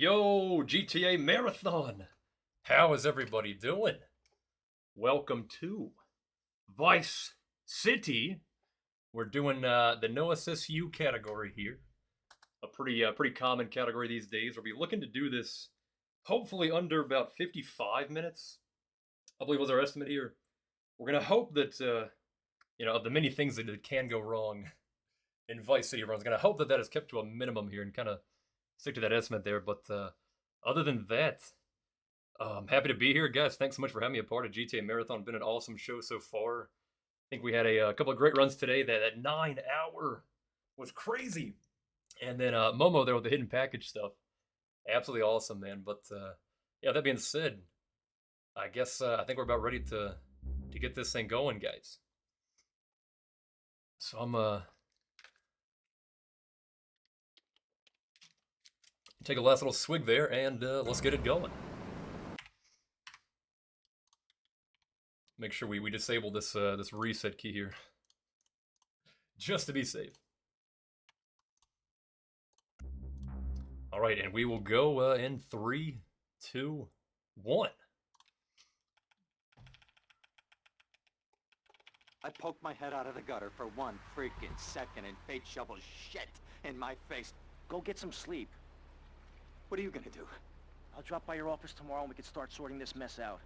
Yo, GTA Marathon! How is everybody doing? Welcome to Vice City. We're doing the no SSU category here. A pretty common category these days. We'll be looking to do this hopefully under about 55 minutes. I believe was our estimate here. We're gonna hope that of the many things that can go wrong in Vice City runs, gonna hope that that is kept to a minimum here and kind of stick to that estimate there. But other than that, I'm happy to be here, guys. Thanks so much for having me a part of GTA Marathon. Been an awesome show so far. I think we had a couple of great runs today. That 9-hour was crazy, and then Momo there with the hidden package stuff, absolutely awesome, man. But yeah, that being said, I guess I think we're about ready to get this thing going, guys. So I'm take a last little swig there, and let's get it going. Make sure we disable this this reset key here, just to be safe. All right, and we will go in 3, 2, 1. I poked my head out of the gutter for 1 freaking second and fate shovels shit in my face. Go get some sleep. What are you gonna do? I'll drop by your office tomorrow and we can start sorting this mess out.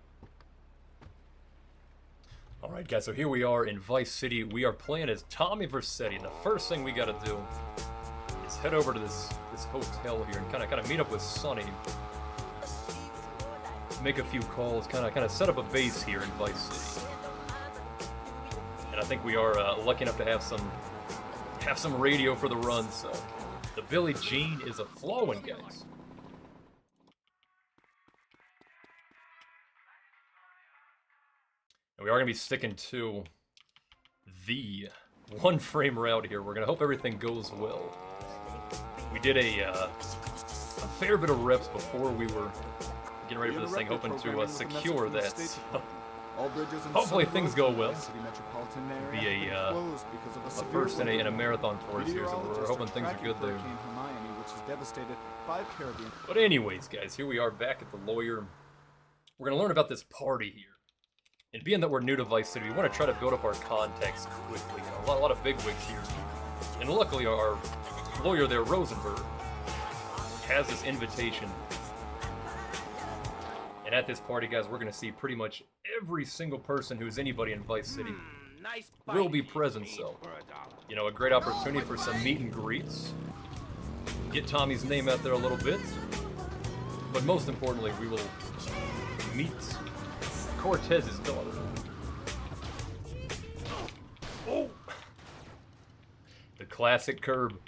All right, guys, so here we are in Vice City. We are playing as Tommy Vercetti, and the first thing we gotta do is head over to this hotel here and kind of meet up with Sonny. Make a few calls, kind of set up a base here in Vice City. And I think we are lucky enough to have some radio for the run. So the Billie Jean is a flowing, guys. And we are going to be sticking to the 1-frame route here. We're going to hope everything goes well. We did a fair bit of reps before we were getting ready for this thing, hoping to secure that. So hopefully things go well. It'll be a first in a marathon for us here, so we're hoping things are good there. But anyways, guys, here we are back at the lawyer. We're going to learn about this party here. And being that we're new to Vice City, we want to try to build up our contacts quickly. You know, a lot of bigwigs here. And luckily, our lawyer there, Rosenberg, has this invitation. And at this party, guys, we're going to see pretty much every single person who's anybody in Vice City will be present. So, you know, a great opportunity for some meet and greets. Get Tommy's name out there a little bit. But most importantly, we will meet Cortez's daughter. Oh! The classic curb.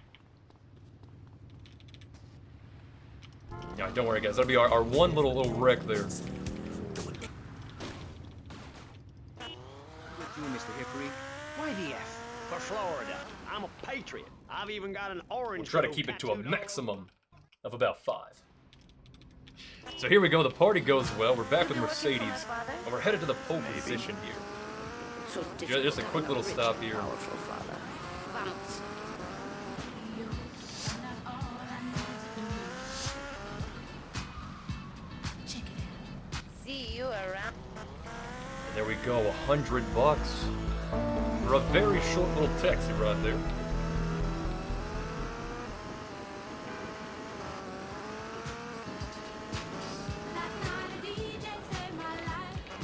Yeah, don't worry, guys. That'll be our one little wreck there. With you, Mr. Hickory. Why the F? For Florida. I'm a patriot. I've even got an orange. We'll try to keep it to a maximum of about 5. So here we go. The party goes well. We're back with Mercedes, and we're headed to the pole position here. Just a quick little stop here. See you around. And there we go. $100 for a very short little taxi ride there.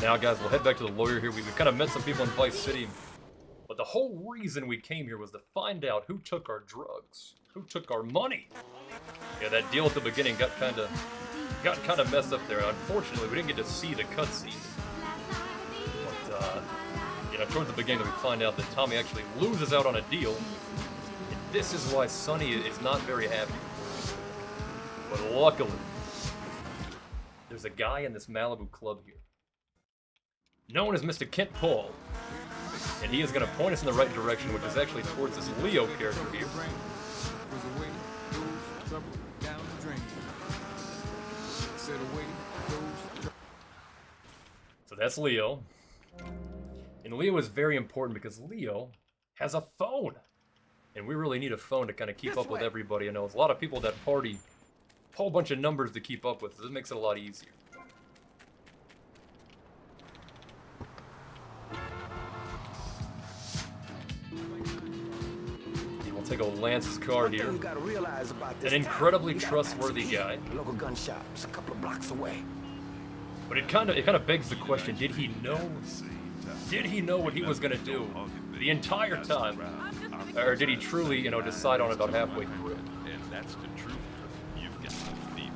Now, guys, we'll head back to the lawyer here. We've kind of met some people in Vice City, but the whole reason we came here was to find out who took our drugs, who took our money. Yeah, that deal at the beginning got kind of messed up there. Unfortunately, we didn't get to see the cutscene. But you know, towards the beginning, we find out that Tommy actually loses out on a deal, and this is why Sonny is not very happy. But luckily, there's a guy in this Malibu club here, known as Mr. Kent Paul, and he is going to point us in the right direction, which is actually towards this Leo character here. So that's Leo, and Leo is very important because Leo has a phone, and we really need a phone to kind of keep up with everybody. I know there's a lot of people at that party whole bunch of numbers to keep up with. So this makes it a lot easier. We'll take old Lance's car here. An incredibly trustworthy guy. Local gun shops a couple of blocks away. But it kind of begs the question: Did he know? Did he know what he was gonna do the entire time, or did he truly, you know, decide on it about halfway through? And that's the truth. You've got to feel.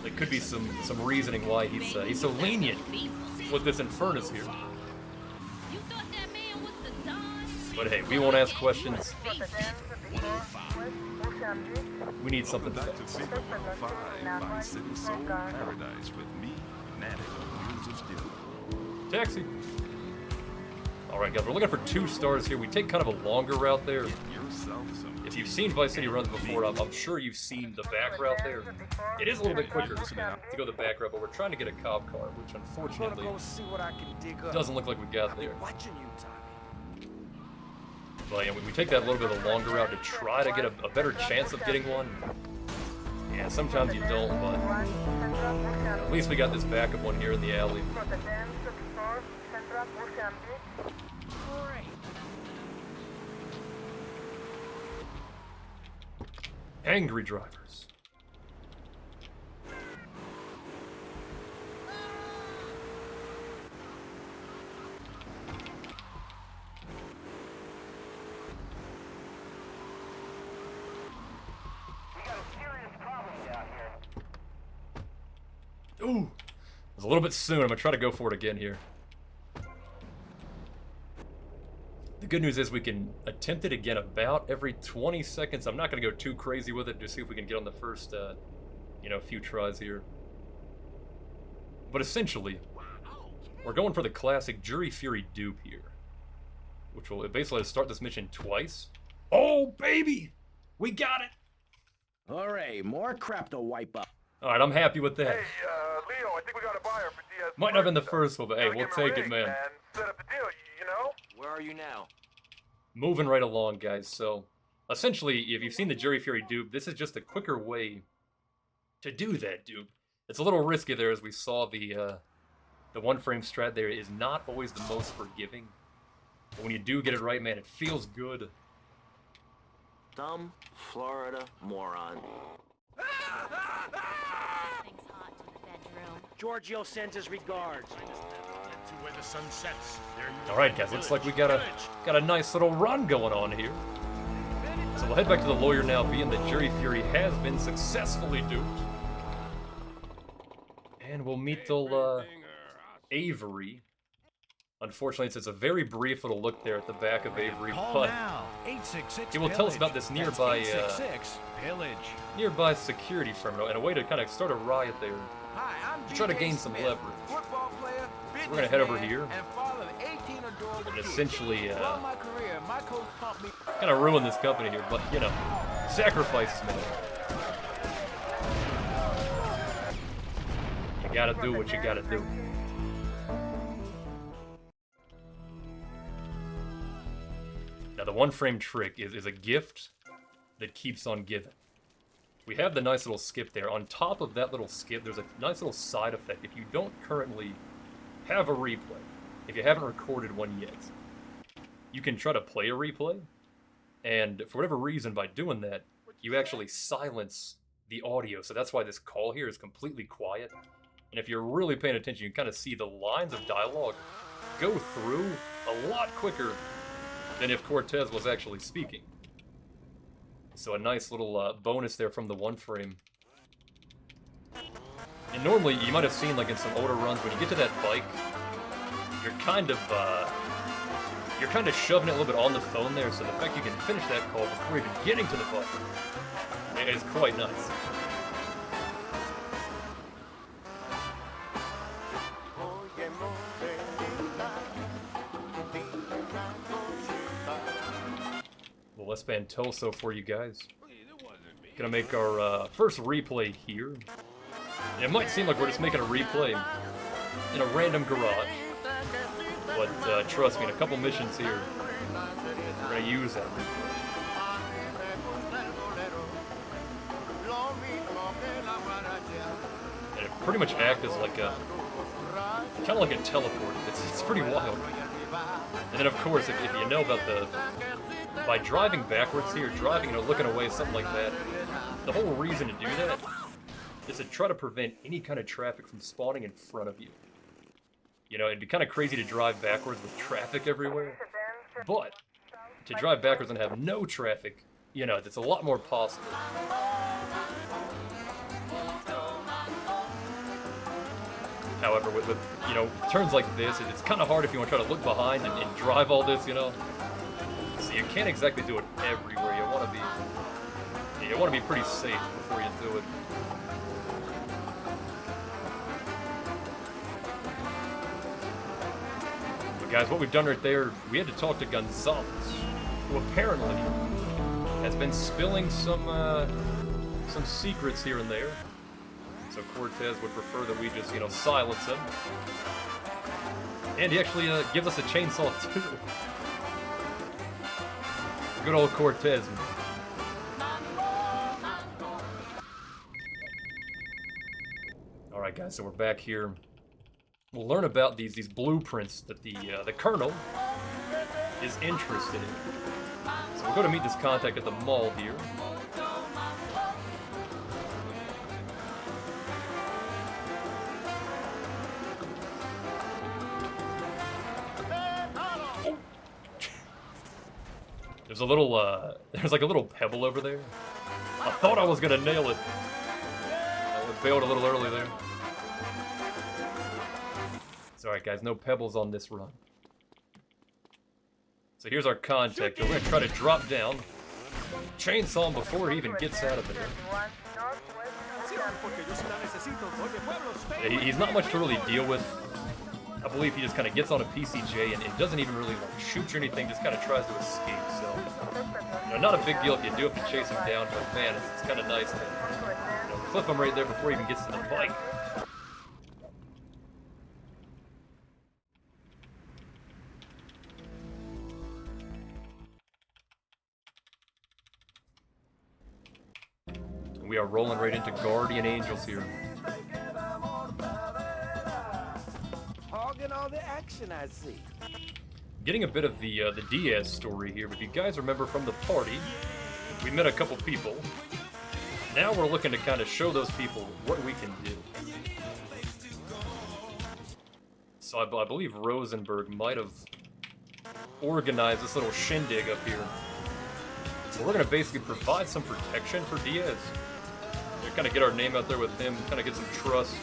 There could be some reasoning why he's so lenient with this Infernus here. But hey, we won't ask questions. We need something Back to fixed. Figure 105, Vice City Soul Paradise with me, Matic, Wheels of Steel. Taxi. Alright guys, we're looking for 2 stars here. We take kind of a longer route there. Yourself some. If you've seen Vice City runs before, I'm sure you've seen the back route there. It is a little bit quicker to go the back route, but we're trying to get a cop car, which unfortunately doesn't look like we got there. But yeah, we take that little bit of the longer route to try to get a better chance of getting one. Yeah, sometimes you don't, but at least we got this backup one here in the alley. Angry drivers. Ooh, it was a little bit soon. I'm gonna try to go for it again here. The good news is we can attempt it again about every 20 seconds. I'm not gonna go too crazy with it to see if we can get on the first, you know, few tries here. But essentially, we're going for the classic Jury Fury dupe here, which will basically start this mission twice. Oh baby, we got it. Alright, more crap to wipe up. All right, I'm happy with that. Hey, Leo, I think we got a buyer for Diaz. Might not have been the first one, but hey, we'll take it, man. Set up the deal, you know? Where are you now? Moving right along, guys. So, essentially, if you've seen the Jury Fury dupe, this is just a quicker way to do that dupe. It's a little risky there, as we saw the one-frame strat there is not always the most forgiving. But when you do get it right, man, it feels good. Dumb Florida moron. Things hot in the bedroom. Giorgio sends his regards. Where the sun sets. All right, guys. Looks like we got a nice little run going on here. So we'll head back to the lawyer now, being that Jury Fury has been successfully duped. And we'll meet the Avery. Unfortunately, it's a very brief little look there at the back of Avery, but he will tell us about this nearby nearby security firm and a way to kind of start a riot there to try to gain some leverage. So we're gonna head over here and essentially kind of ruin this company here, but you know, sacrifices, man. You gotta do what you gotta do. Now the one-frame trick is a gift that keeps on giving. We have the nice little skip there. On top of that little skip, there's a nice little side effect. If you don't currently have a replay, if you haven't recorded one yet, you can try to play a replay, and for whatever reason, by doing that, you actually silence the audio. So that's why this call here is completely quiet. And if you're really paying attention, you can kind of see the lines of dialogue go through a lot quicker than if Cortez was actually speaking. So a nice little bonus there from the one frame. And normally, you might have seen like in some older runs, when you get to that bike, you're kind of shoving it a little bit on the phone there, so the fact you can finish that call before even getting to the bike is quite nuts. Well, let's ban Tulso for you guys. Gonna make our first replay here. And it might seem like we're just making a replay in a random garage, but trust me, in a couple missions here, we're gonna use that replay. pretty much act as like a kind of like a teleport. It's pretty wild. And then of course, if you know about by driving backwards here, driving, looking away, something like that, the whole reason to do that is to try to prevent any kind of traffic from spawning in front of you. It'd be kind of crazy to drive backwards with traffic everywhere, but to drive backwards and have no traffic, it's a lot more possible. However, with turns like this, it's kind of hard if you want to try to look behind and drive all this, So you can't exactly do it everywhere. You want to be pretty safe before you do it. But guys, what we've done right there, we had to talk to Gonzalez, who apparently has been spilling some secrets here and there. So Cortez would prefer that we just, silence him. And he actually gives us a chainsaw too. Good old Cortez. Alright guys, so we're back here. We'll learn about these blueprints that the Colonel is interested in. So we'll go to meet this contact at the mall here. There's like a little pebble over there. I thought I was gonna nail it. I bailed a little early there. It's alright guys, no pebbles on this run. So here's our contact. We're gonna try to drop down, chainsaw him before he even gets out of there. Yeah, he's not much to really deal with. I believe he just kind of gets on a PCJ and doesn't even really like shoot or anything, just kind of tries to escape. So, not a big deal if you do have to chase him down, but man, it's kind of nice to clip him right there before he even gets to the bike. We are rolling right into Guardian Angels here. Hogging all the action, I see. Getting a bit of the Diaz story here, but if you guys remember from the party, we met a couple people. Now we're looking to kind of show those people what we can do. So I believe Rosenberg might have organized this little shindig up here. So we're going to basically provide some protection for Diaz. Kind of get our name out there with him, kind of get some trust.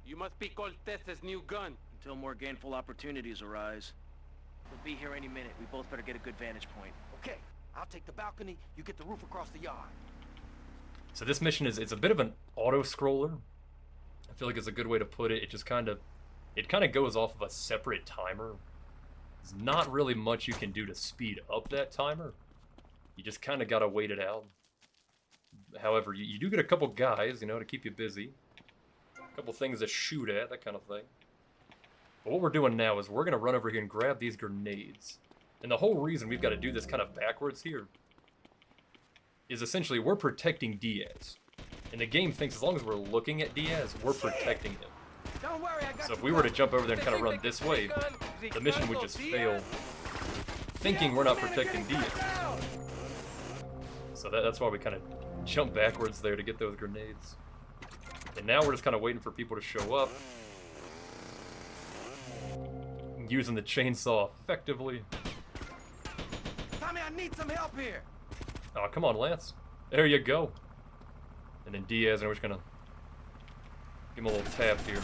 You must be Cortez's new gun. Until more gainful opportunities arise. We'll be here any minute. We both better get a good vantage point. Okay, I'll take the balcony, you get the roof across the yard. So this mission it's a bit of an auto-scroller. I feel like it's a good way to put it. It kind of goes off of a separate timer. There's not really much you can do to speed up that timer. You just kind of gotta wait it out. However, you do get a couple guys, to keep you busy. A couple things to shoot at, that kind of thing. But what we're doing now is we're going to run over here and grab these grenades. And the whole reason we've got to do this kind of backwards here is essentially we're protecting Diaz. And the game thinks as long as we're looking at Diaz, we're protecting him. Don't worry, I got So if we were to jump over there and kind of run this way, the mission would just fail, thinking we're not protecting Diaz. So that's why we kind of jump backwards there to get those grenades. And now we're just kind of waiting for people to show up. Using the chainsaw effectively. Tommy, I need some help here. Oh, come on, Lance. There you go. And then Diaz, and we're just gonna give him a little tap here.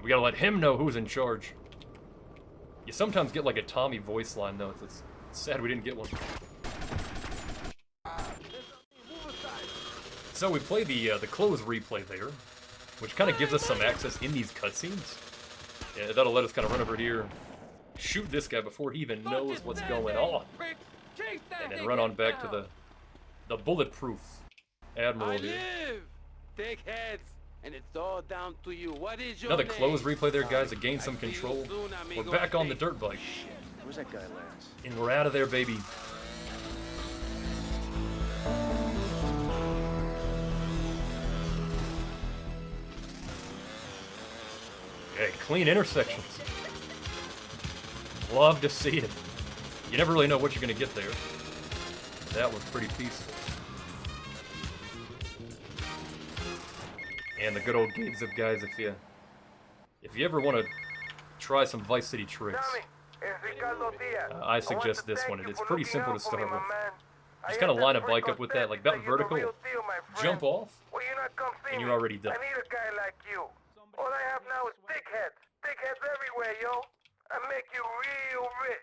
We gotta let him know who's in charge. You sometimes get like a Tommy voice line, though. It's sad we didn't get one. So we play the close replay there, which kind of gives us some access in these cutscenes. Yeah, that'll let us kind of run over here, shoot this guy before he even knows what's going on, and then run on back to the bulletproof Admiral here. Take heads, and it's all down to you. What is your Another name? close replay there, guys, to gain some control. We're back on the dirt bike. Where's that guy, Lance? And we're out of there, baby. Hey, clean intersections. Love to see it. You never really know what you're going to get there. That was pretty peaceful. And the good old games of guys, if you ever want to try some Vice City tricks, I suggest this one. It's pretty simple to start with. Just kind of line a bike up with that, like about vertical, jump off, and you're already done. I need a guy like you. All I have now is big heads. Big heads everywhere, yo. I make you real rich.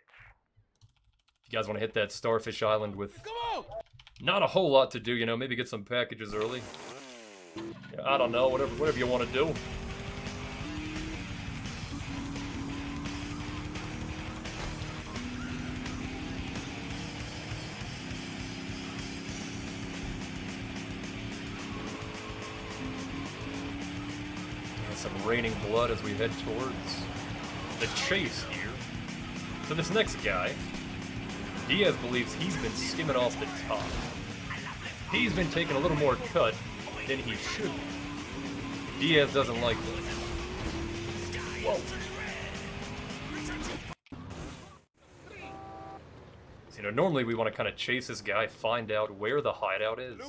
If you guys want to hit that Starfish Island with not a whole lot to do, you know, maybe get some packages early. Yeah, I don't know, whatever you want to do. Some raining blood as we head towards the chase here. So this next guy, Diaz believes he's been skimming off the top. He's been taking a little more cut than he should. Diaz doesn't like that. Whoa. So, you know, normally we want to kind of chase this guy, find out where the hideout is.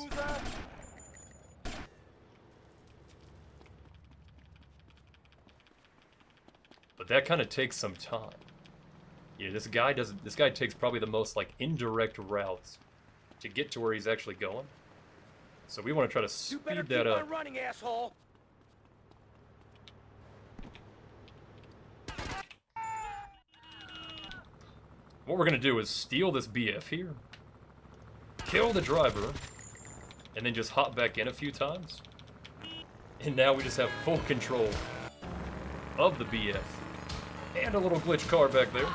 But that kind of takes some time. Yeah, this guy takes probably the most like indirect routes to get to where he's actually going. So we want to try to speed that up. Running, asshole. What we're gonna do is steal this BF here, kill the driver, and then just hop back in a few times. And now we just have full control of the BF. And a little glitch car back there.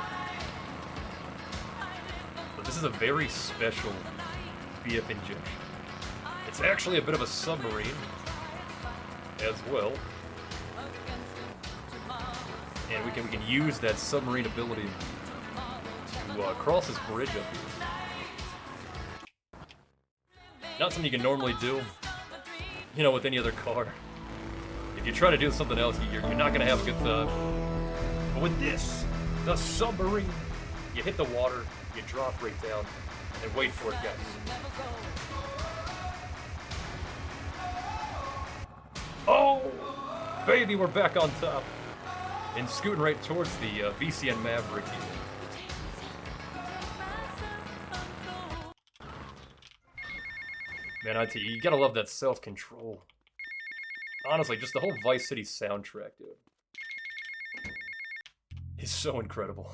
But this is a very special BF injection. It's actually a bit of a submarine as well. And we can use that submarine ability to cross this bridge up here. Not something you can normally do, you know, with any other car. If you try to do something else, you're not going to have a good time. But with this, the submarine, you hit the water, you drop right down, and wait for it, guys. Oh, baby, we're back on top. And scooting right towards the VCN Maverick here. Man, I tell you, you gotta love that self-control. Honestly, just the whole Vice City soundtrack, dude. Is so incredible.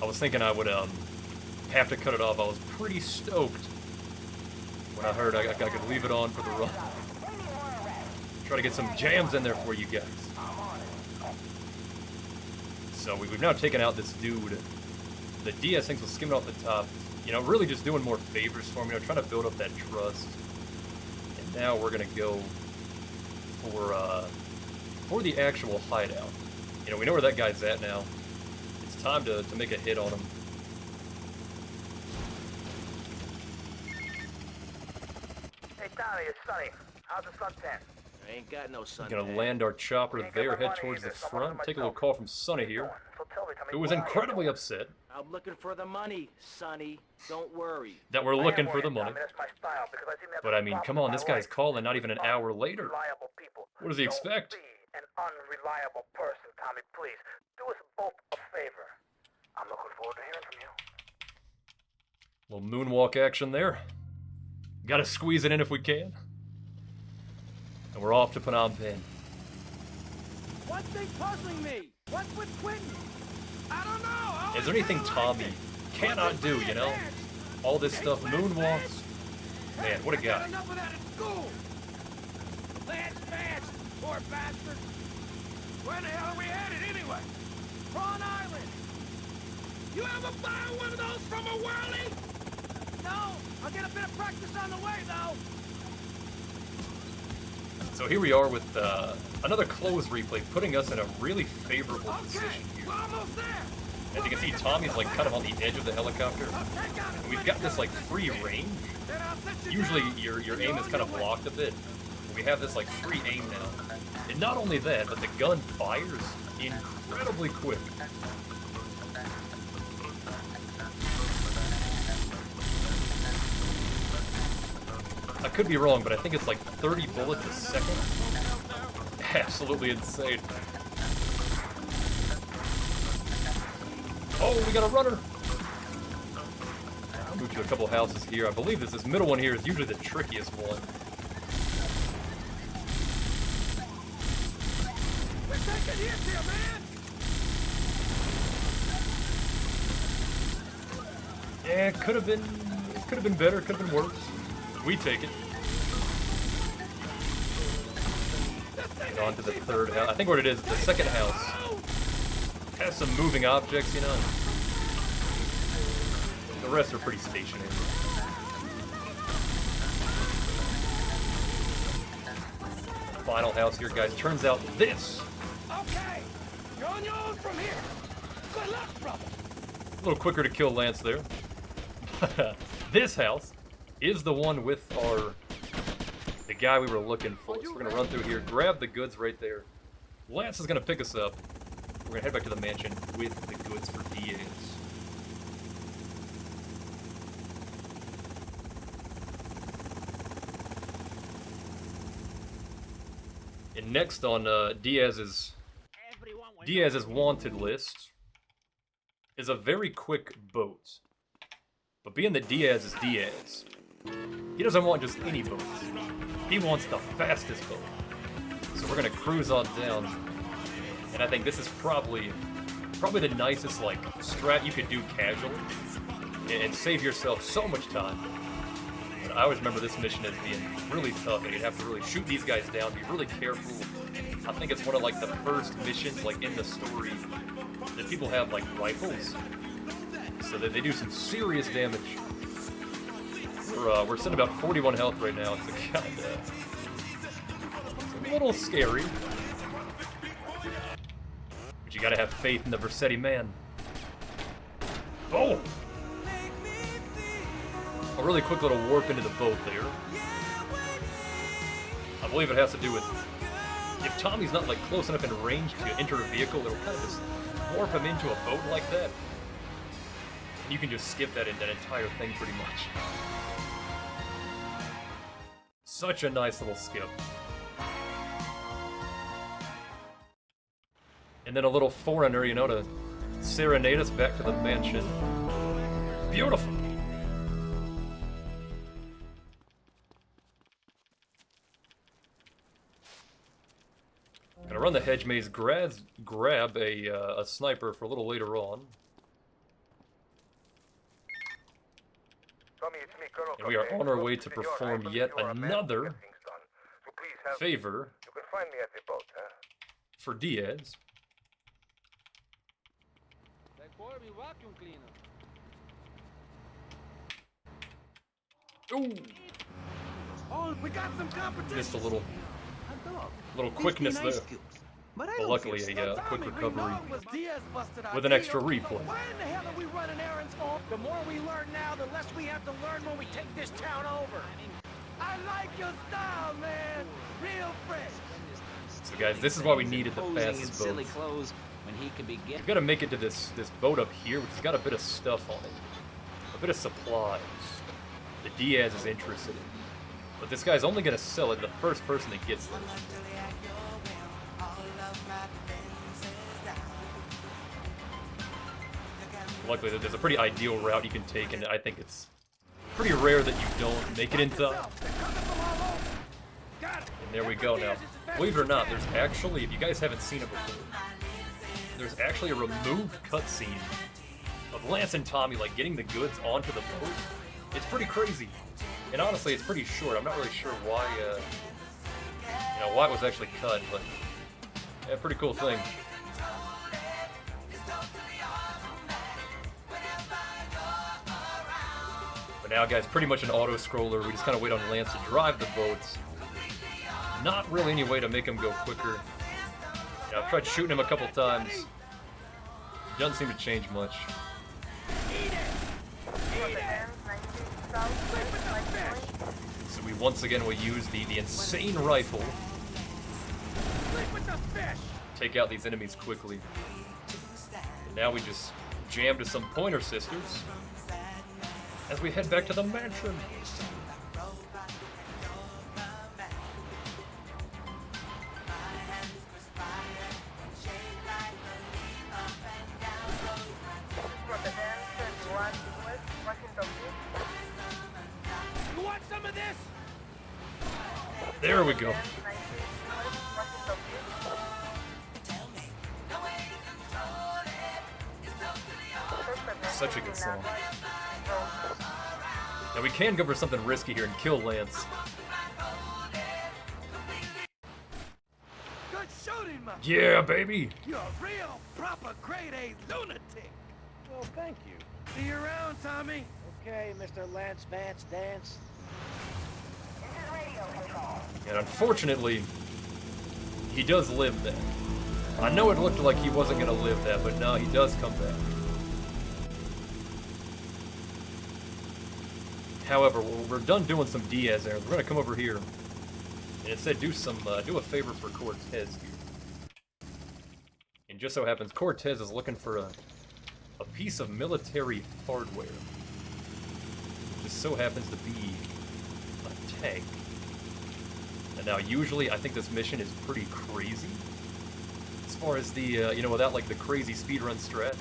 I was thinking I would have to cut it off. I was pretty stoked when I heard I could leave it on for the run. Try to get some jams in there for you guys. So we've now taken out this dude. The DS thinks was skimming off the top. You know, really just doing more favors for me. You know, trying to build up that trust. And now we're gonna go for the actual hideout. You know, we know where that guy's at now. It's time to make a hit on him. Hey, Tommy, it's Sonny. How's the suntan? I ain't got no sun. Gonna land our chopper there, head towards the front. Take a little call from Sonny here, who was incredibly upset I'm looking for the money, Sonny. Don't worry. that we're looking for the money. But I mean, come on, this guy's calling not even an hour later. What does he expect? An unreliable person, Tommy, please. Do us both a favor. I'm looking forward to hearing from you. Little moonwalk action there. Gotta squeeze it in if we can. And we're off to Phnom Penh. One thing puzzling me. What's with Quentin? I don't know. Is there anything Tommy cannot do, you know? All this stuff, moonwalks, Man, what a I got guy. enough of that at school. Let's fast, poor bastard. Where the hell are we headed anyway? Prawn Island. You ever buy one of those from a whirly? No, I'll get a bit of practice on the way though. So here we are with another close replay, putting us in a really favorable Okay, position here. we're almost there. As you can see, Tommy's like kind of on the edge of the helicopter. Take out And we've got this like free range. Then I'll set you Usually down. your aim is kind of blocked a bit. We have this like free aim now. And not only that, but the gun fires incredibly quick. I could be wrong, but I think it's like 30 bullets a second. Absolutely insane. Oh, we got a runner! I'll move to a couple houses here. I believe this middle one here is usually the trickiest one. We're taking hits here, man. Yeah, it could have been better, could have been worse. We take it. And on to the third house. I think what it is, the second house has some moving objects, you know. The rest are pretty stationary. Final house here, guys. Turns out this. Okay, you're on your own from here. Good luck, brother. A little quicker to kill Lance there. This house is the one with the guy we were looking for. So we're gonna run through here, grab the goods right there. Lance is gonna pick us up. We're gonna head back to the mansion with the goods for Diaz. And next on Diaz's wanted list is a very quick boat. But being that Diaz is Diaz, he doesn't want just any boat. He wants the fastest boat. So we're gonna cruise on down. And I think this is probably the nicest like strat you could do casually and save yourself so much time. But I always remember this mission as being really tough, and you'd have to really shoot these guys down, be really careful. I think it's one of like the first missions like in the story that people have like rifles, so that they do some serious damage. We're sitting about 41 health right now. It's a little scary, but you gotta have faith in the Vercetti man. Oh! A really quick little warp into the boat there. I believe it has to do with if Tommy's not like close enough in range to enter a vehicle, it'll kind of just warp him into a boat like that. You can just skip that entire thing pretty much. Such a nice little skip. And then a little foreigner, you know, to serenade us back to the mansion. Beautiful! Gonna run the hedge maze, grab a sniper for a little later on. Tommy, it's me, Colonel And we are Cote. on our way to Senor, I perform believe yet you are a man another who gets things done. So please help me. favor You can find me at the boat, huh? for Diaz. That boy be vacuum cleaner. Ooh! Oh, we got some competition. Just a little quickness there. But luckily a quick recovery with an extra replay. Why in the hell are we running errands for? The more we learn now, the less we have to learn when we take this town over. I like your style, man. Real fresh. So guys, this is why we needed the fastest boat. We've got to make it to this boat up here, which has got a bit of stuff on it. A bit of supplies that Diaz is interested in. But this guy's only going to sell it to the first person that gets them. Luckily, there's a pretty ideal route you can take, and I think it's pretty rare that you don't make it in time. And there we go now. Believe it or not, there's actually, if you guys haven't seen it before, there's actually a removed cutscene of Lance and Tommy, like, getting the goods onto the boat. It's pretty crazy. And honestly, it's pretty short. I'm not really sure why, why it was actually cut, but yeah, pretty cool thing. But now, guys, pretty much an auto-scroller. We just kind of wait on Lance to drive the boats. Not really any way to make him go quicker. I've tried shooting him a couple times. Doesn't seem to change much. So we once again will use the insane rifle. Take out these enemies quickly. And now we just jam to some Pointer Sisters as we head back to the mansion. You want some of this? There we go. Such a good song. Now we can go for something risky here and kill Lance. Good shooting, my Yeah, baby! You're a real, proper grade A lunatic. Well, thank you. See you around, Tommy. Okay, Mr. Lance Vance Dance. And unfortunately, he does live that. I know it looked like he wasn't going to live that, but no, he does come back. However, we're done doing some Diaz errands. We're going to come over here and instead do a favor for Cortez here. And just so happens, Cortez is looking for a piece of military hardware. It just so happens to be a tank. And now, usually, I think this mission is pretty crazy. As far as the, without, like, the crazy speedrun strats.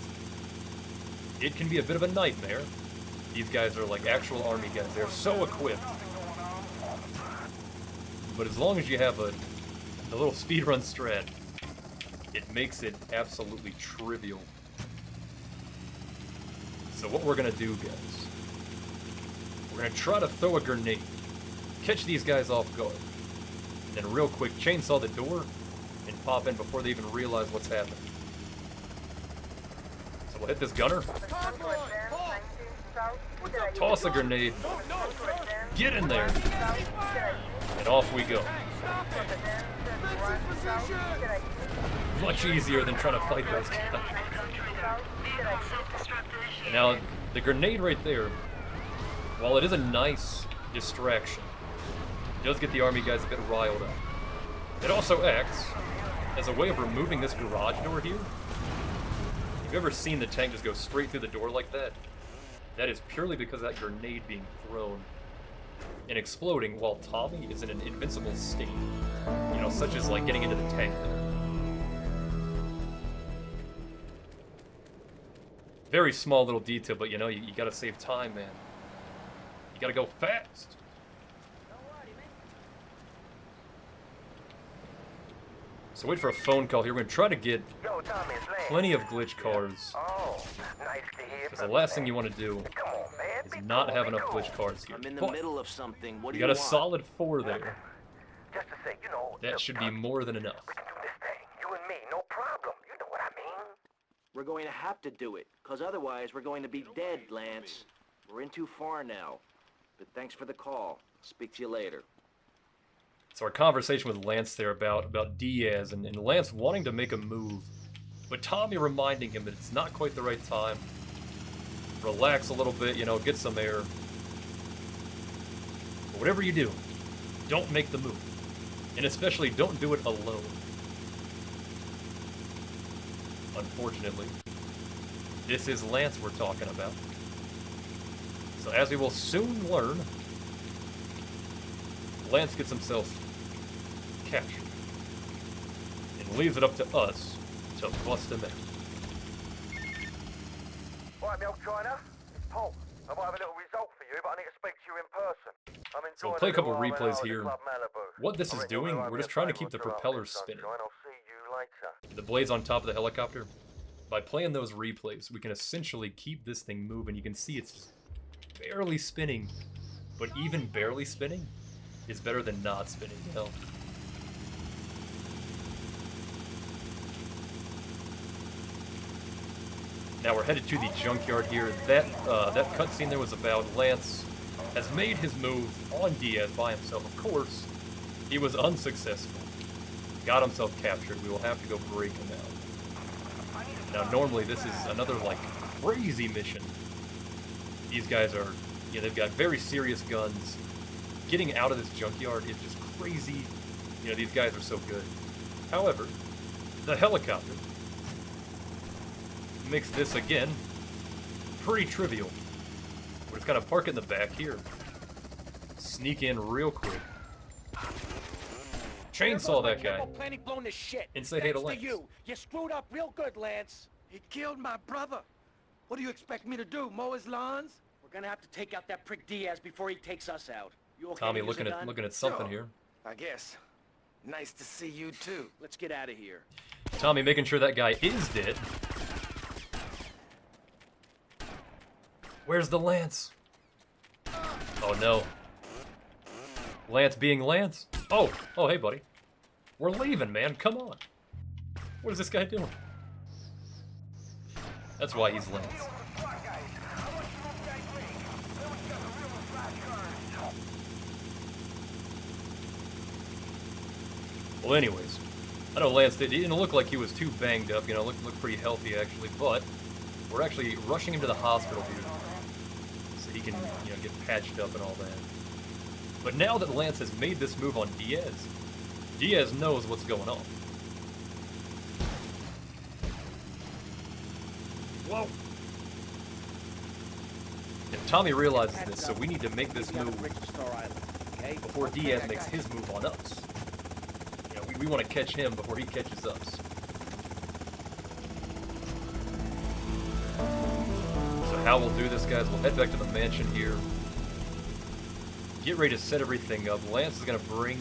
It can be a bit of a nightmare. These guys are, like, actual army guys. They're so equipped. But as long as you have the little speedrun strat, it makes it absolutely trivial. So what we're gonna do, guys, we're gonna try to throw a grenade, catch these guys off guard, and then real quick chainsaw the door and pop in before they even realize what's happening. So we'll hit this gunner, toss a grenade, get in there, and off we go. Much easier than trying to fight those guys. Now, the grenade right there, while it is a nice distraction, it does get the army guys a bit riled up. It also acts as a way of removing this garage door here. If you've ever seen the tank just go straight through the door like that, that is purely because of that grenade being thrown and exploding while Tommy is in an invincible state. Such as like getting into the tank there. Very small little detail, but you gotta save time, man. You gotta go fast. So wait for a phone call here. We're gonna try to get plenty of glitch cars. Because the last thing you want to do is not have enough glitch cars here. I'm in the middle of something. What do You you got a want? solid 4 there. Just to say, That should be more than enough. we can do this thing. You and me, no problem. You know what I mean? We're going to have to do it, because otherwise we're going to be dead, Lance. We're in too far now. But thanks for the call. Speak to you later. So our conversation with Lance there about Diaz and Lance wanting to make a move, but Tommy reminding him that it's not quite the right time. Relax a little bit, get some air. But whatever you do, don't make the move. And especially don't do it alone. Unfortunately, this is Lance we're talking about. So as we will soon learn, Lance gets himself captured and leaves it up to us to bust him in. Right, Milk China. It's Paul. I might have a little result for you, but I need to speak to you in person. I'm enjoying So we'll play a couple little replays R&R at the here. Club Malibu. What this I is reckon you'll doing, like we're me just a trying to favour keep the or two after propellers this, spinning. sunshine. I'll see you later. The blades on top of the helicopter. By playing those replays, we can essentially keep this thing moving. You can see it's just barely spinning, but But even barely spinning is better than not spinning, you know? Now we're headed to the junkyard here. That cutscene there was about Lance has made his move on Diaz by himself. Of course, he was unsuccessful. Got himself captured. We will have to go break him out. Now normally this is another like crazy mission. These guys are, you know, they've got very serious guns. Getting out of this junkyard is just crazy. You know, these guys are so good. However, the helicopter makes this, again, pretty trivial. We're just kind of park in the back here. Sneak in real quick. Chainsaw that guy. And say hey to Lance. You screwed up real good, Lance. He killed my brother. What do you expect me to do, mow his lawns? We're gonna have to take out that prick Diaz before he takes us out. You okay Tommy to use a gun? looking at something Sure. here. I guess. Nice to see you too. Let's get out of here. Tommy making sure that guy is dead. Where's the Lance? Oh no. Lance being Lance? Oh, hey buddy. We're leaving, man, come on. What is this guy doing? That's why he's Lance. Well anyways, I know Lance didn't look like he was too banged up, you know, looked pretty healthy actually, but we're actually rushing him to the hospital here. So he can, you know, get patched up and all that. But now that Lance has made this move on Diaz, Diaz knows what's going on. Whoa! And Tommy realizes this, so we need to make this move before Diaz makes his move on us. You know, we want to catch him before he catches us. So how we'll do this, guys, we'll head back to the mansion here. Get ready to set everything up. Lance is going to bring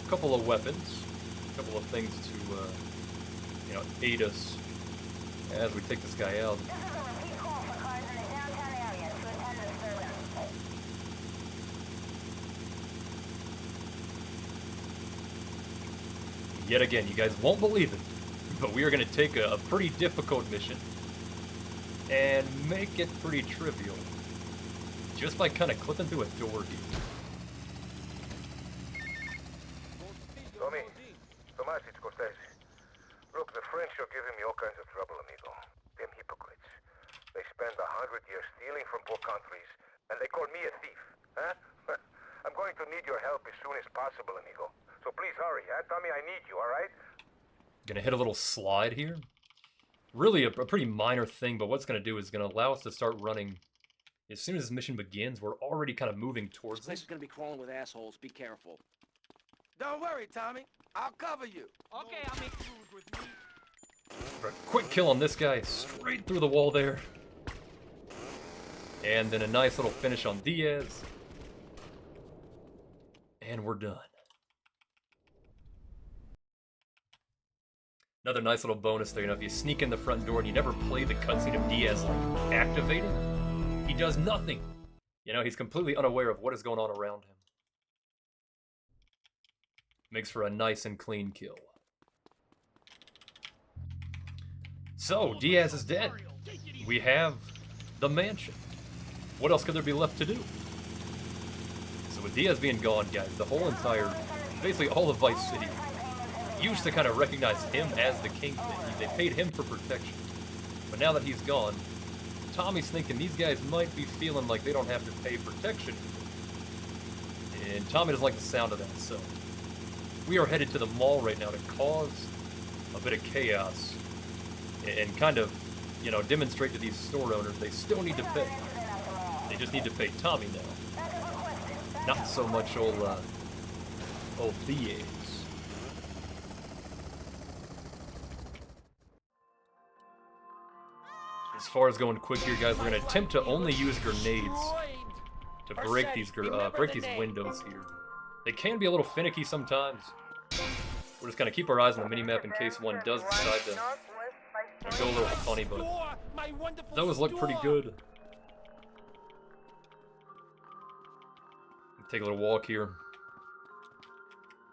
a couple of weapons, a couple of things to, you know, aid us as we take this guy out. Yet again, you guys won't believe it, but we are going to take a pretty difficult mission and make it pretty trivial. Just by kind of clipping through a door here. Tommy, Tomas, it's Cortez. Look, the French are giving me all kinds of trouble, amigo. Them hypocrites. They spend 100 years stealing from poor countries, and they call me a thief, huh? I'm going to need your help as soon as possible, amigo. So please hurry, huh? Tommy, I need you, all right? Gonna hit a little slide here. Really a pretty minor thing, but what's gonna do is gonna allow us to start running. As soon as this mission begins, we're already kind of moving towards This place it. is gonna be crawling with assholes. Be careful. Don't worry, Tommy. I'll cover you. Okay, I'll make food with me. For a quick kill on this guy, straight through the wall there. And then a nice little finish on Diaz. And we're done. Another nice little bonus there, you know, if you sneak in the front door and you never play the cutscene of Diaz like activating, he does nothing. You know, he's completely unaware of what is going on around him. Makes for a nice and clean kill. So, Diaz is dead. We have the mansion. What else could there be left to do? So with Diaz being gone, guys, the whole entire, basically all of Vice City used to kind of recognize him as the kingpin. They paid him for protection. But now that he's gone, Tommy's thinking these guys might be feeling like they don't have to pay protection. And Tommy doesn't like the sound of that, so we are headed to the mall right now to cause a bit of chaos and kind of, you know, demonstrate to these store owners they still need to pay. They just need to pay Tommy now. Not so much old Diaz. As far as going quick here, guys, we're going to attempt to only use grenades to break these windows here. They can be a little finicky sometimes. We're just going to keep our eyes on the minimap in case one does decide to go a little funny, but those look pretty good. Take a little walk here.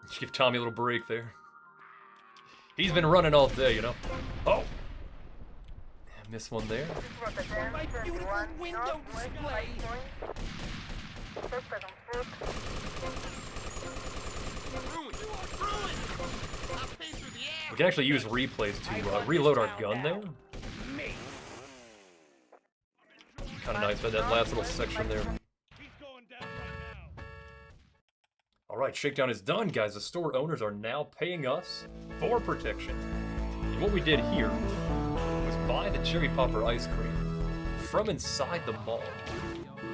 Just give Tommy a little break there. He's been running all day, you know. Oh! Missed one there. My beautiful window display. We can actually use replays to reload our gun there. Kind of nice, but that last little section there. Alright, shakedown is done, guys. The store owners are now paying us for protection. And what we did here was buy the cherry popper ice cream from inside the mall.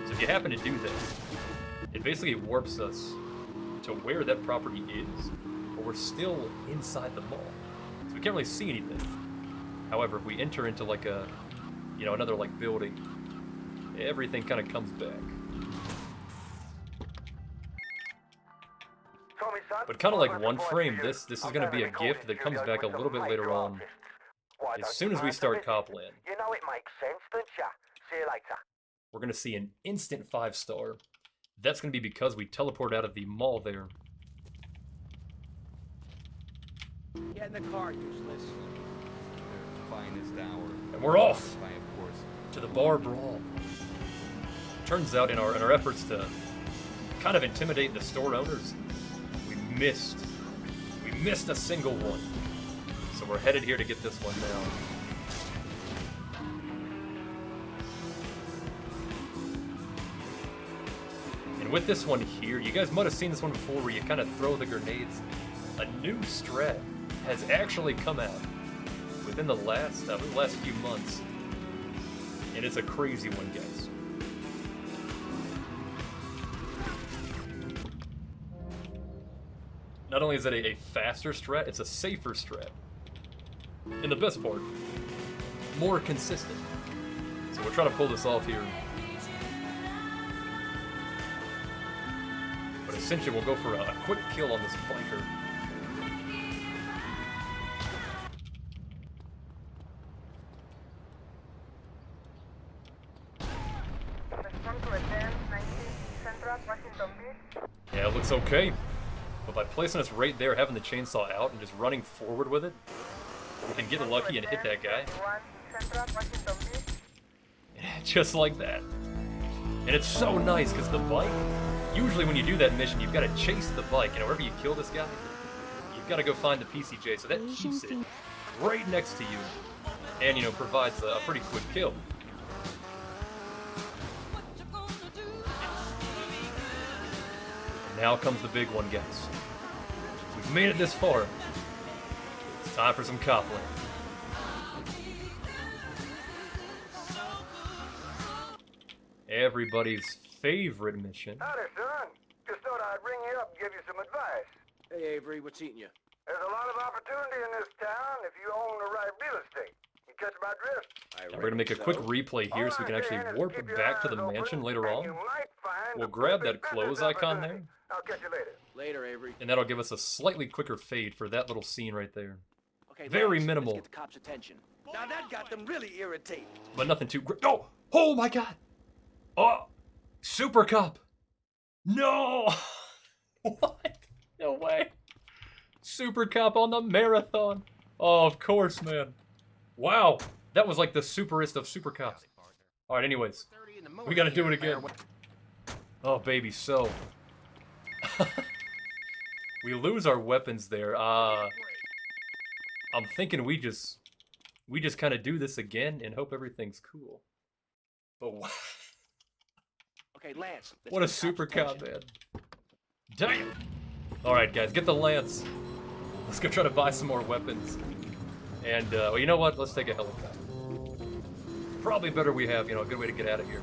So if you happen to do that, it basically warps us to where that property is, but we're still inside the mall. So we can't really see anything. However, if we enter into like a, you know, another like building, everything kind of comes back. But kind of like one frame, this is going to be a gift that comes back a little bit later on. As soon as we start Copland, You know it makes sense, don't ya? See you later. we're going to see an instant 5-star. That's going to be because we teleport out of the mall there. Get in the car, useless. Finest hour. And we're off By, of course. to the bar brawl. Turns out in our efforts to kind of intimidate the store owners, we missed a single one. So we're headed here to get this one now. And with this one here, you guys might have seen this one before where you kind of throw the grenades. A new strat has actually come out within the last few months. And it's a crazy one, guys. Not only is it a faster strat, it's a safer strat. And the best part, more consistent. So we'll try to pull this off here. But essentially we'll go for a quick kill on this biker. Yeah, it looks okay. But by placing us right there, having the chainsaw out, and just running forward with it, we can get lucky and hit that guy. Yeah, just like that. And it's so nice, because the bike, usually when you do that mission, you've got to chase the bike. You know, wherever you kill this guy, you've got to go find the PCJ. So that keeps it right next to you. And, you know, provides a pretty quick kill. And now comes the big one, guys. We've made it this far. It's time for some Copland. Everybody's favorite mission. Howdy, son. Just thought I'd ring you up and give you some advice. Hey, Avery, what's eating you? There's a lot of opportunity in this town if you own the right real estate. You catch my drift? Now we're going to make a quick replay here so we can actually warp back to the mansion later on. We'll grab that close icon there. I'll catch you later. Later, Avery. And that'll give us a slightly quicker fade for that little scene right there. Okay, Very Lance, minimal. Let's get the cops' attention. Now that got them really irritated. But nothing too great. Oh! Oh my god! Oh! Super Cop! No! What? No way. Super Cop on the marathon. Oh, of course, man. Wow. That was like the superest of Super Cops. Alright, anyways. We gotta do it again. Oh, baby, so. We lose our weapons there. I'm thinking we just kind of do this again and hope everything's cool. But what? Okay, Lance. let's What get a the super cops' cop, attention. man. Damn! Alright, guys, get the lance. Let's go try to buy some more weapons. And, well, you know what? Let's take a helicopter. Probably better we have, you know, a good way to get out of here.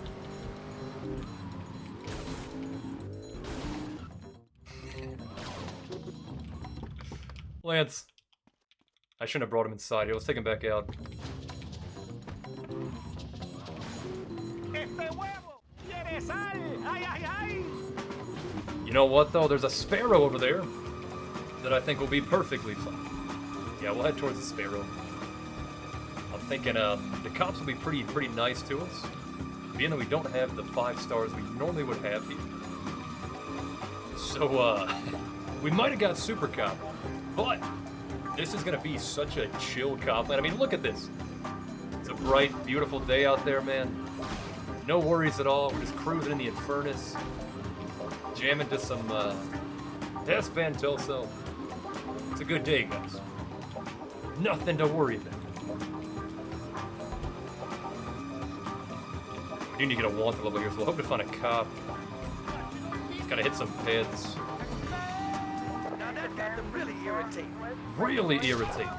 Lance. I shouldn't have brought him inside here. Let's take him back out. You know what, though? There's a sparrow over there that I think will be perfectly fine. Yeah, we'll head towards the sparrow. I'm thinking the cops will be pretty nice to us, being that we don't have the 5 stars we normally would have here. So, we might have got Super Cop, but this is gonna be such a chill Copland. I mean, look at this. It's a bright, beautiful day out there, man. No worries at all. We're just cruising in the Infernus, jamming to some S-Band Telso. It's a good day, guys. Nothing to worry about. We do need to get a wanted level here, so we'll hope to find a cop. Just gotta hit some peds. Now that got them really irritated. Really irritating.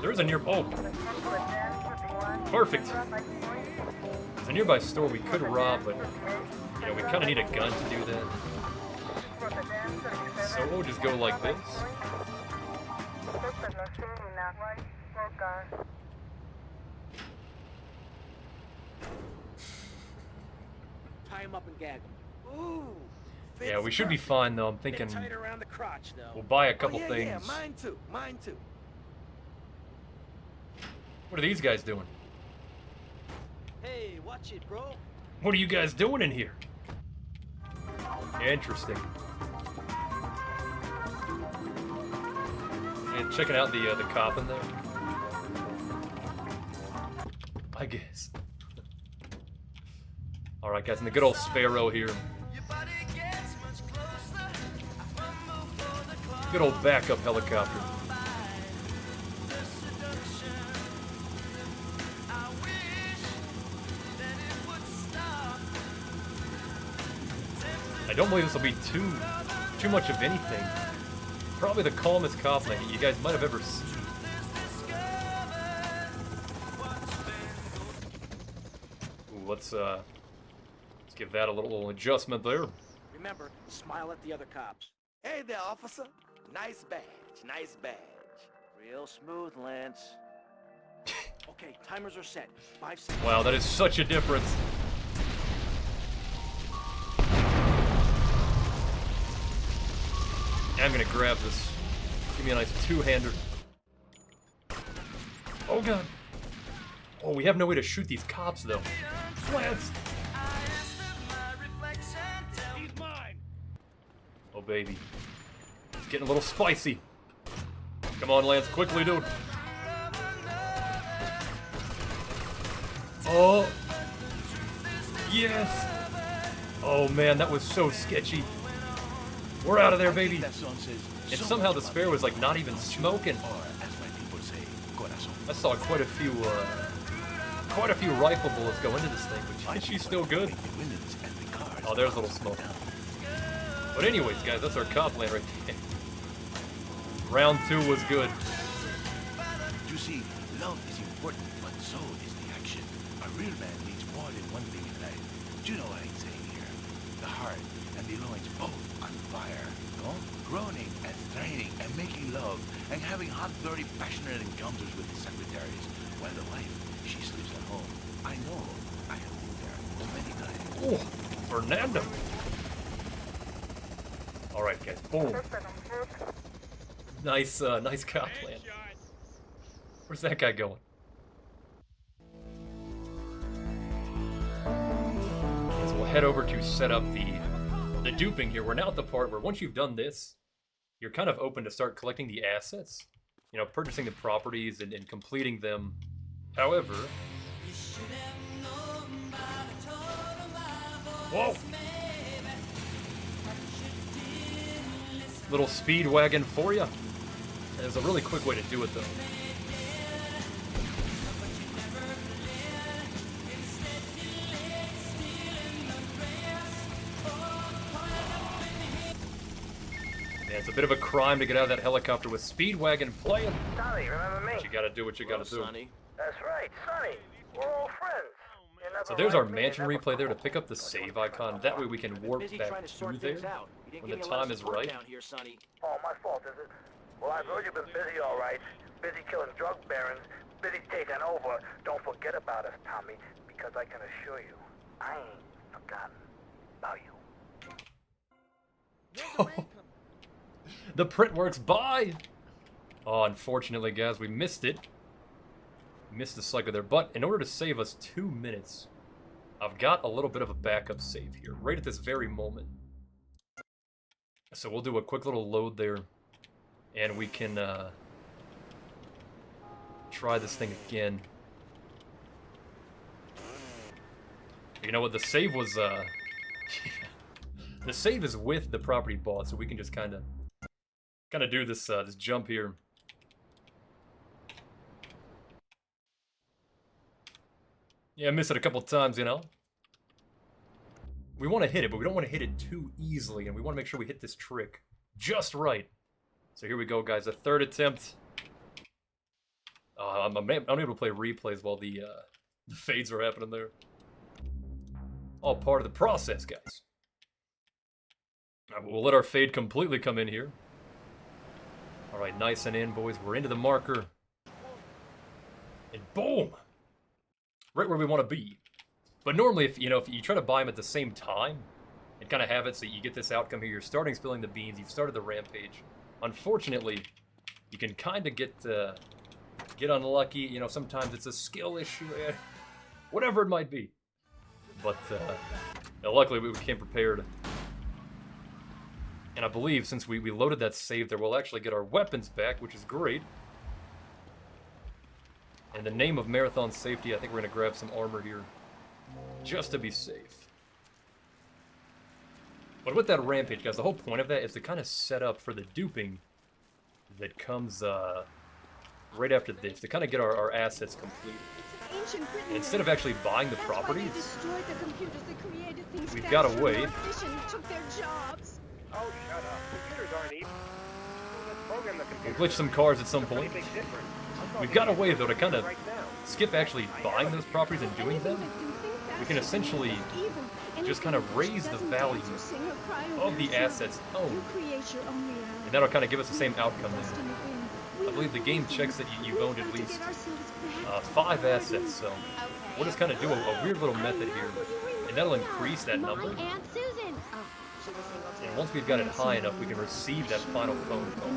There's a near. Oh, perfect. There's a nearby store we could rob, but you know we kind of need a gun to do that. So we'll just go like this. Tie him up and gag him. Ooh. Yeah, we should be fine though. I'm thinking Tight around the crotch, though. we'll buy a couple yeah, things. Yeah, mine too. Mine too. What are these guys doing? Hey, watch it, bro. What are you guys doing in here? Interesting. And checking out the cop in there. I guess. All right, guys, and the good old Sparrow here. Good old backup helicopter. I don't believe this will be too much of anything. Probably the calmest Copland you guys might have ever seen. Ooh, let's give that a little adjustment there. Remember, smile at the other cops. Hey there, officer. Nice badge. Nice badge. Real smooth, Lance. Okay, timers are set. 5 seconds. Wow, that is such a difference. I'm gonna grab this. Give me a nice two-hander. Oh god. Oh, we have no way to shoot these cops though. Lance. He's mine. Oh baby. It's getting a little spicy. Come on, Lance, quickly, dude. Oh. Yes. Oh man, that was so sketchy. We're out of there, baby. And somehow the Spare was like not even smoking. I saw quite a few rifle bullets go into this thing, but she's still good. Oh, there's a little smoke. But anyways, guys, that's our Copland right there. Round 2 was good. You see, love is important, but so is the action. A real man needs more than one thing in life. Do you know what I'm saying here? The heart and the loins both on fire. No? Groaning and straining and making love and having hot, dirty, passionate encounters with the secretaries. While the wife, she sleeps at home. I know. I have been there so many times. Oh, Fernando. All right, guys. Boom. Nice, nice Copland. Where's that guy going? Okay, so we'll head over to set up the duping here. We're now at the part where once you've done this, you're kind of open to start collecting the assets. You know, purchasing the properties and completing them. However... Whoa! Little speed wagon for you. There's a really quick way to do it, though. Yeah, it's a bit of a crime to get out of that helicopter with Speedwagon playing. Sonny, remember me? But you gotta do what you gotta do. Sonny. That's right, Sonny. We're all friends. So there's our mansion replay there to pick up the save icon. That way we can warp Busy trying back to through sort there things out. You didn't when the give me a lot time of is support right. down here, Sonny. Oh, my fault, is it? Well, I've heard you've been busy, all right. Busy killing drug barons, busy taking over. Don't forget about us, Tommy, because I can assure you, I ain't forgotten about you. The print works. Bye! Oh, unfortunately, guys, we missed it. Missed the cycle there. But in order to save us 2 minutes, I've got a little bit of a backup save here, right at this very moment. So we'll do a quick little load there, and we can try this thing again. You know what? The save was the save is with the property bought, so we can just kind of do this this jump here. Yeah, I missed it a couple times, you know. We want to hit it, but we don't want to hit it too easily, and we want to make sure we hit this trick just right. So here we go, guys. A third attempt. I'm unable to play replays while the fades are happening there. All part of the process, guys. We'll let our fade completely come in here. All right, nice and in, boys. We're into the marker. And boom! Right where we want to be. But normally, if you try to buy them at the same time and kind of have it so you get this outcome here, you're starting spilling the beans, you've started the rampage. Unfortunately, you can kind of get unlucky. You know, sometimes it's a skill issue, whatever it might be. But luckily, we came prepared. And I believe since we loaded that save there, we'll actually get our weapons back, which is great. In the name of marathon safety, I think we're going to grab some armor here, just to be safe. But with that rampage, guys, the whole point of that is to kind of set up for the duping that comes right after this, to kind of get our assets completed. And instead of actually buying the properties, we've got a way. Oh, shut up. Computers aren't evil. Let's program the computer. We'll glitch some cars at some point. We've got a way, though, to kind of skip actually buying those properties and doing them. We can essentially just kind of raise the value of the assets owned. And that'll kind of give us the same outcome there. I believe the game checks that you've owned at least 5 assets, so we'll just kind of do a weird little method here. And that'll increase that number. And once we've got it high enough, we can receive that final phone call.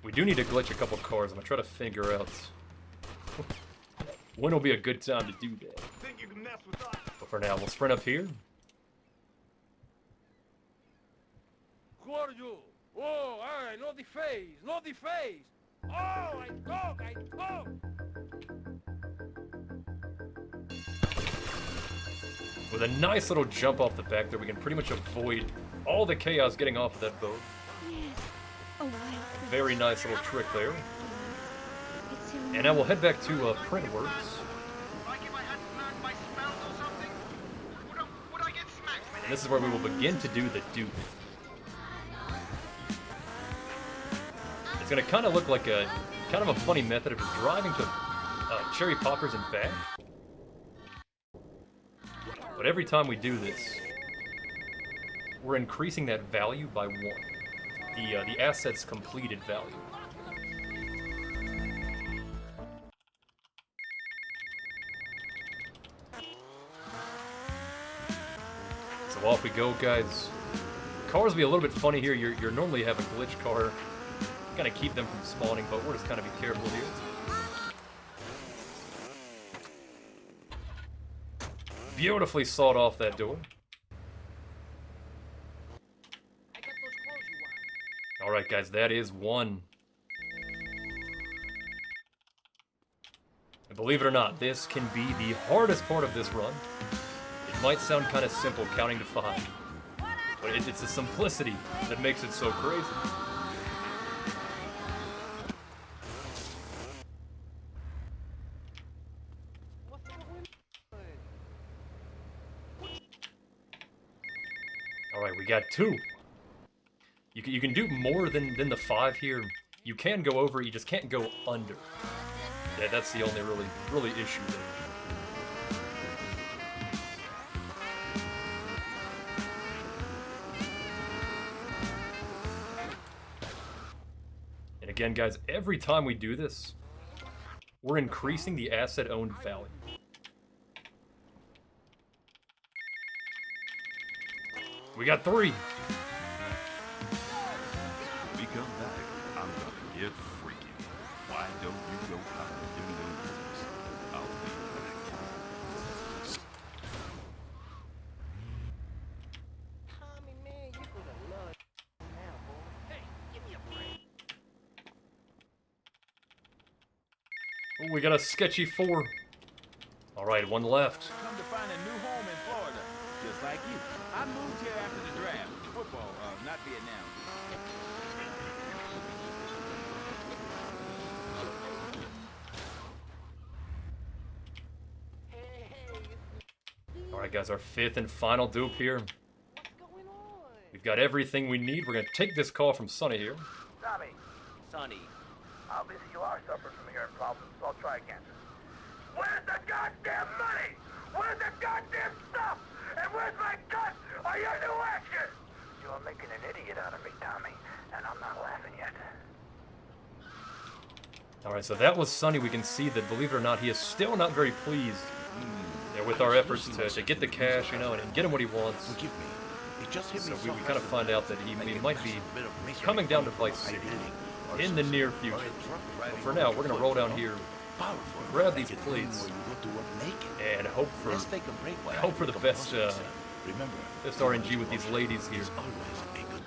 We do need to glitch a couple cars. I'm gonna try to figure out when will be a good time to do that. But for now, we'll sprint up here. Who are you? Oh, I know the face, know the face. Oh, I talk. With a nice little jump off the back there, we can pretty much avoid all the chaos getting off of that boat. Very nice little trick there. And now we'll head back to Printworks. And this is where we will begin to do the dupe. It's going to kind of look like a funny method of driving to cherry poppers and back. But every time we do this, we're increasing that value by 1. The assets completed value. So off we go, guys. Cars will be a little bit funny here. You're normally have a glitch car. Kind of keep them from spawning, but we're just kind of be careful here. Beautifully sawed off that door. Alright guys, that is 1. And believe it or not, this can be the hardest part of this run. It might sound kind of simple, counting to 5. But it's the simplicity that makes it so crazy. Alright, we got 2. You can do more than the 5 here. You can go over, you just can't go under. Yeah, that's the only really issue there. And again, guys, every time we do this, we're increasing the asset owned value. We got 3. When we come back, I'm gonna get freaky. Why don't you go powder your nose? I'll be back. Tommy, man, you could have loved now, boy. Hey, give me a break. Oh, we got a sketchy 4. All right, one left. Come to find a new home in Florida, just like you. I moved here after the draft. Football, not Vietnam. All right, guys, our 5th and final dupe here. What's going on? We've got everything we need. We're gonna take this call from Sonny here. Tommy, Sonny. obviously you are suffering from hearing problems, so I'll try again. Where's the goddamn money? Where's the goddamn stuff? And where's my cut? Are you new action? You're making an idiot out of me, Tommy, and I'm not laughing yet. All right, so that was Sonny. We can see that, believe it or not, he is still not very pleased with our efforts to get the cash, you know, and get him what he wants. Forgive me. It just hit So me we kind of find out that he might be bit of masonry coming down to from Vice City identity or in the some near sort of future. truck But riding for now, over we're gonna foot, roll down you know? here, Powerful, grab like these a thing plates, where you go to work naked. and hope for Let's take a break while I hope for the pick up best, muscles. Remember, best RNG with these ladies here. there's always a good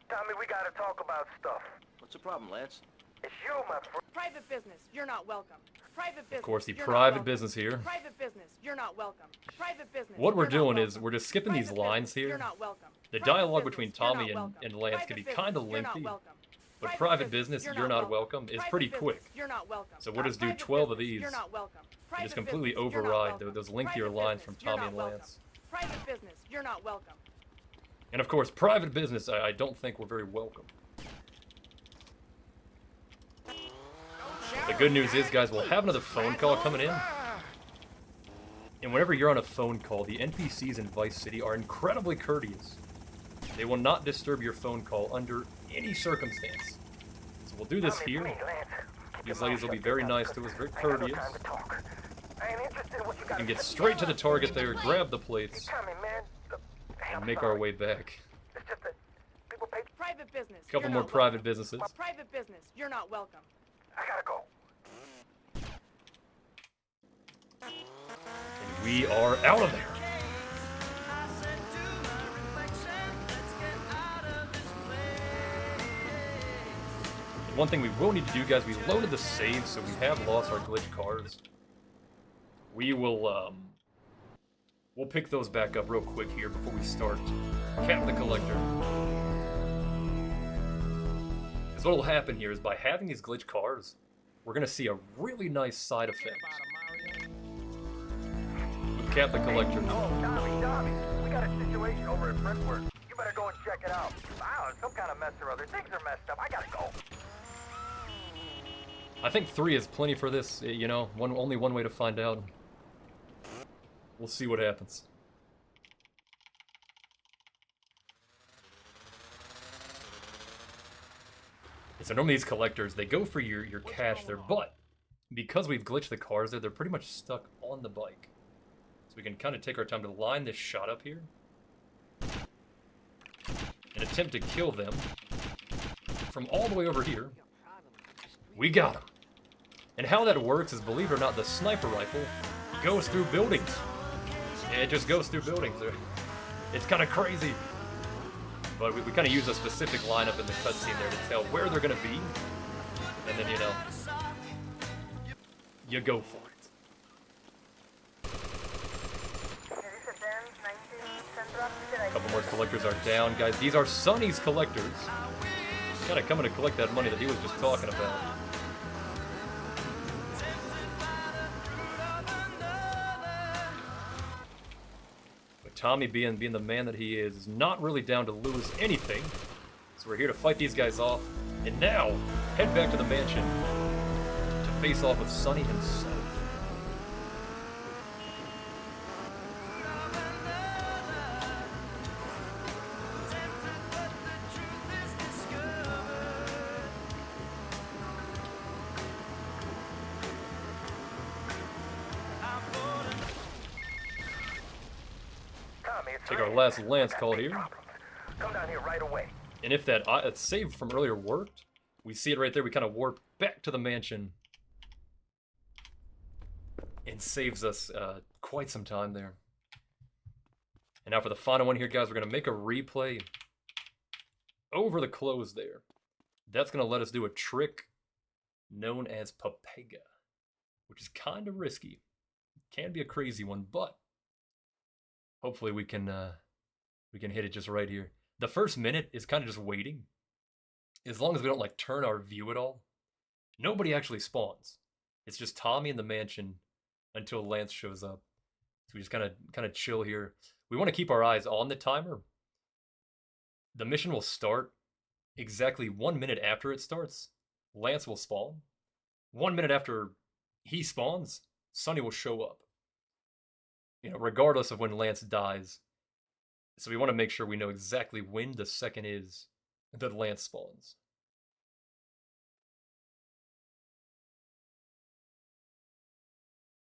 Tommy, we gotta talk about stuff. What's the problem, Lance? It's you, my friend. Private business, you're not welcome. Private business. Of course, the you're not private welcome. business here. Private business, you're not welcome. Private business. What we're you're not doing is welcome. we're just skipping these Private lines business, You're here. not welcome. The Private dialogue business, between you're Tommy not and welcome. Lance Private can be business, kind of you're not lengthy, welcome. but Private private business, you're not welcome, is Private pretty business, quick. You're not welcome. So we'll just do Private 12 of business, these. You're not welcome. And Private just completely business, you're not override welcome. those lengthier Private lines business, from you're Tommy not and welcome. Lance. Private business, you're not welcome. And of course, private business, I don't think we're very welcome. The good news is, guys, we'll have another phone call coming in. And whenever you're on a phone call, the NPCs in Vice City are incredibly courteous. They will not disturb your phone call under any circumstance. So we'll do this here. These ladies will be very nice to us, very courteous. We can get straight to the target there, grab the plates, and make our way back. Private business. A couple you're more not private welcome. businesses. Private business, you're not welcome. I gotta go. And we are out of there. And one thing we will need to do, guys, we loaded the save, so we have lost our glitch cars. We will, we'll pick those back up real quick here before we start Cap the Collector. Because what will happen here is by having these glitch cars, we're going to see a really nice side effect with Cap the Collector. Oh, Tommy, we got a situation over at Brentwood. You better go and check it out. I don't know, some kind of mess or other. Things are messed up. I gotta go. I think 3 is plenty for this, you know, only one way to find out. We'll see what happens. So normally these collectors, they go for your cash there, but because we've glitched the cars there, they're pretty much stuck on the bike. So we can kind of take our time to line this shot up here and attempt to kill them from all the way over here. We got them. And how that works is, believe it or not, the sniper rifle goes through buildings. It just goes through buildings. It's kind of crazy. But we kind of use a specific lineup in the cutscene there to tell where they're going to be. And then, you know, you go for it. A couple more collectors are down. Guys, these are Sonny's collectors. Kind of coming to collect that money that he was just talking about. Tommy, being the man that he is not really down to lose anything. So we're here to fight these guys off. And now, head back to the mansion to face off with Sonny himself. Take our last Lance call here. Come down here right away. And if that save from earlier worked, we see it right there. We kind of warp back to the mansion. And saves us quite some time there. And now for the final one here, guys, we're going to make a replay over the close there. That's going to let us do a trick known as Papega, which is kind of risky. Can be a crazy one, but hopefully we can hit it just right here. The first minute is kind of just waiting. As long as we don't like turn our view at all, nobody actually spawns. It's just Tommy in the mansion until Lance shows up. So we just kind of chill here. We want to keep our eyes on the timer. The mission will start exactly 1 minute after it starts. Lance will spawn. 1 minute after he spawns, Sonny will show up. You know, regardless of when Lance dies. So we want to make sure we know exactly when the second is that Lance spawns.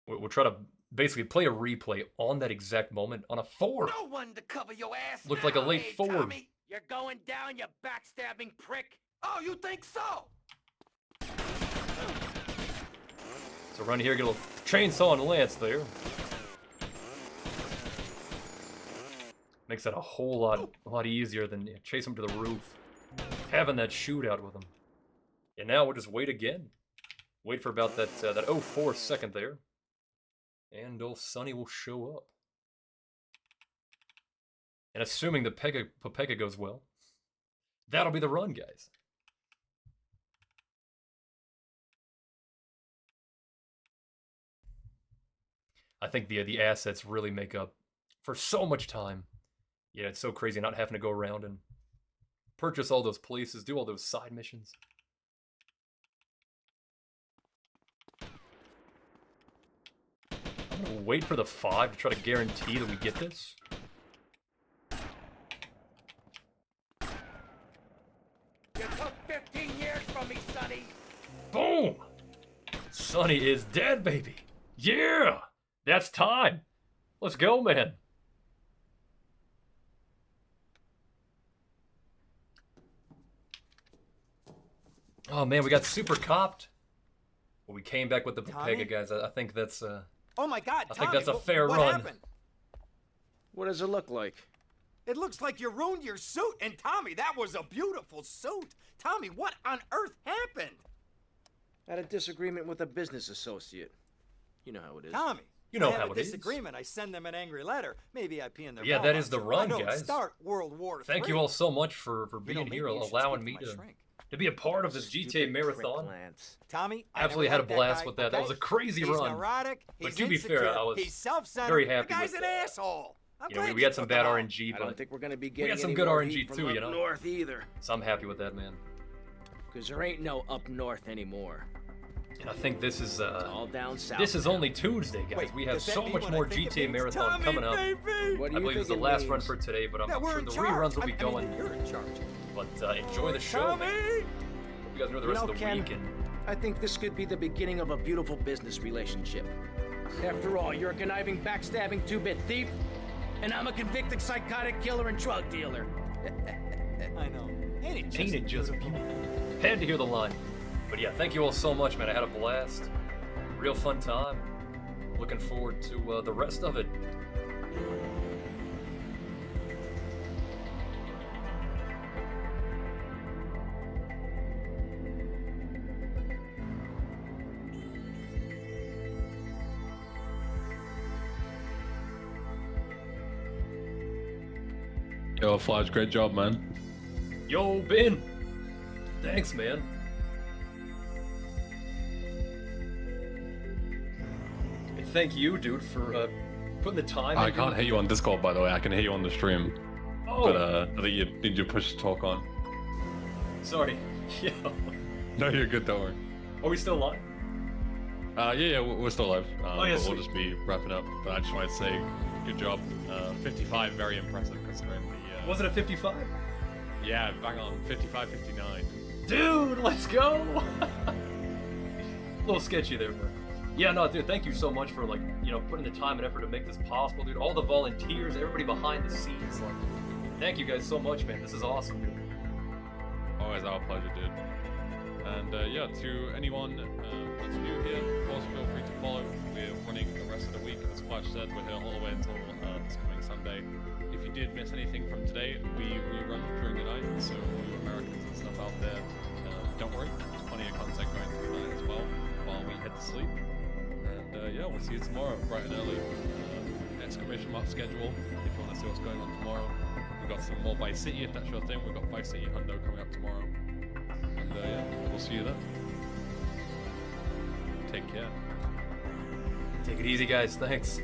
We'll try to basically play a replay on that exact moment on a 4. No one to cover your ass. Looked like a late Hey, 4. Tommy, you're going down, you backstabbing prick. Oh, you think so? So around here, get a little chainsaw on Lance there. Makes that a whole lot easier than chase him to the roof. Having that shootout with him. And now we'll just wait again. Wait for about that 04 second there. And old Sonny will show up. And assuming the Papega goes well, that'll be the run, guys. I think the assets really make up for so much time. Yeah, it's so crazy not having to go around and purchase all those places, do all those side missions. I'm gonna wait for the 5 to try to guarantee that we get this. You took 15 years from me, Sonny. Boom! Sonny is dead, baby. Yeah! That's time. Let's go, man. Oh, man, we got super copped. Well, we came back with the Papega, guys. I think that's Oh my God, I think that's a fair what run. Happened? What does it look like? It looks like you ruined your suit. And Tommy, that was a beautiful suit. Tommy, what on earth happened? Had a disagreement with a business associate. You know how it is. Tommy, You know I have how a it is. disagreement. I send them an angry letter. Maybe I pee in their Yeah, that mailbox. is the I run, don't guys. Start World War Thank III. you all so much for You know, being maybe here, you should allowing speak me to my to shrink. be a part of this GTA Marathon. Tommy, I Absolutely never had a liked that blast guy, with that. That okay? was a crazy he's run. Neurotic, But he's to be fair, insecure, I was he's self-centered. very happy The guy's with an asshole. I'm You know, glad we you had some took bad him out. RNG, I but don't think we're gonna be we getting had some any good more RNG heat from too, up you know. north either. So I'm happy with that, man. Because there ain't no up north anymore. And I think this is All down south. this is only Tuesday, guys. Wait, we have does that so mean much what more I think it GTA means? Marathon Tommy, coming up. baby! What do I you believe it's think the it last run means? for today, but I'm Yeah, we're sure in the charge. reruns will be I mean, going. you're in charge. But enjoy the show, man. Tommy! Hope you guys enjoy the rest of the Ken, week. And I think this could be the beginning of a beautiful business relationship. After all, you're a conniving, backstabbing two-bit thief, and I'm a convicted psychotic killer and drug dealer. I know. Ain't ain't it just beautiful? Had to hear the line. But yeah, thank you all so much, man. I had a blast. Real fun time. Looking forward to the rest of it. Yo, Flajj, great job, man. Yo, Ben. Thanks, man. And thank you, dude, for putting the time. I into can't hear you on Discord, by the way. I can hear you on the stream. Oh. But I think you need your push to talk on. Sorry. Yo. No, you're good, don't worry. Are we still live? Yeah, we're still live. Yeah, but we'll sweet. just be wrapping up. But I just wanted to say, good job. 55, very impressive considering the... Was it a 55? Yeah, bang on. 55, 59. Dude, let's go! A little sketchy there, but... Yeah, no, dude, thank you so much for, like, you know, putting the time and effort to make this possible, dude. All the volunteers, everybody behind the scenes, like... Thank you guys so much, man. This is awesome, dude. Always our pleasure, dude. And yeah, to anyone that's new here, of course, feel free to follow. We're running the rest of the week, as Flajj said. We're here all the way until this coming Sunday. If you did miss anything from today, we rerun during the night, so you Americans and stuff out there, don't worry, there's plenty of content going through the night as well, while we head to sleep. And yeah, we'll see you tomorrow, bright and early. Exclamation mark schedule, if you want to see what's going on tomorrow. We've got some more Vice City, if that's your thing. We've got Vice City Hundo coming up tomorrow. And yeah, we'll see you then. Take care. Take it easy, guys. Thanks.